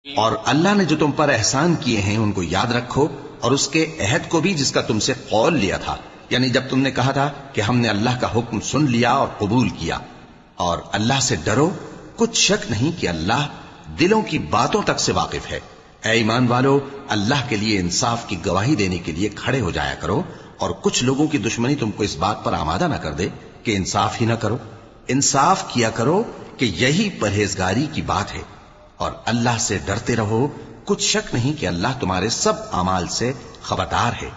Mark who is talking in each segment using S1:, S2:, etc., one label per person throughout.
S1: اور اللہ نے جو تم پر احسان کیے ہیں ان کو یاد رکھو، اور اس کے عہد کو بھی جس کا تم سے قول لیا تھا، یعنی جب تم نے کہا تھا کہ ہم نے اللہ کا حکم سن لیا اور قبول کیا۔ اور اللہ سے ڈرو، کچھ شک نہیں کہ اللہ دلوں کی باتوں تک سے واقف ہے۔ اے ایمان والو، اللہ کے لیے انصاف کی گواہی دینے کے لیے کھڑے ہو جایا کرو، اور کچھ لوگوں کی دشمنی تم کو اس بات پر آمادہ نہ کر دے کہ انصاف ہی نہ کرو۔ انصاف کیا کرو کہ یہی پرہیزگاری کی بات ہے، اور اللہ سے ڈرتے رہو، کچھ شک نہیں کہ اللہ تمہارے سب اعمال سے خبردار ہے۔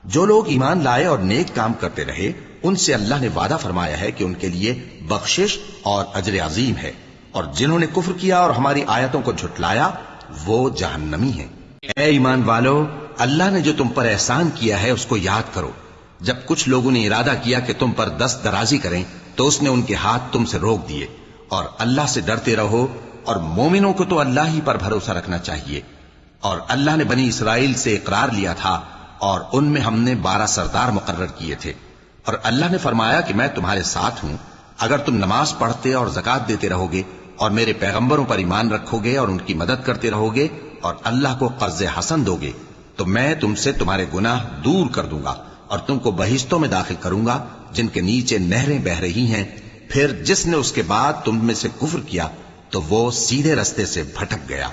S1: جو لوگ ایمان لائے اور نیک کام کرتے رہے، ان سے اللہ نے وعدہ فرمایا ہے کہ ان کے لیے بخشش اور اجر عظیم ہے، اور جنہوں نے کفر کیا اور ہماری آیتوں کو جھٹلایا وہ جہنمی ہیں۔ اے ایمان والو، اللہ نے جو تم پر احسان کیا ہے اس کو یاد کرو۔ جب کچھ لوگوں نے ارادہ کیا کہ تم پر دست درازی کریں تو اس نے ان کے ہاتھ تم سے روک دیے، اور اللہ سے ڈرتے رہو، اور مومنوں کو تو اللہ ہی پر بھروسہ رکھنا چاہیے۔ اور اللہ نے بنی اسرائیل سے اقرار لیا تھا، اور ان میں ہم نے 12 سردار مقرر کیے تھے، اور اللہ نے فرمایا کہ میں تمہارے ساتھ ہوں، اگر تم نماز پڑھتے اور زکات دیتے رہو گے، اور میرے پیغمبروں پر ایمان رکھو گے اور ان کی مدد کرتے رہو گے، اور اللہ کو قرض حسن دو گے، تو میں تم سے تمہارے گناہ دور کر دوں گا، اور تم کو بہشتوں میں داخل کروں گا جن کے نیچے نہریں بہ رہی ہیں۔ پھر جس نے اس کے بعد تم میں سے کفر کیا تو وہ سیدھے رستے سے بھٹک گیا۔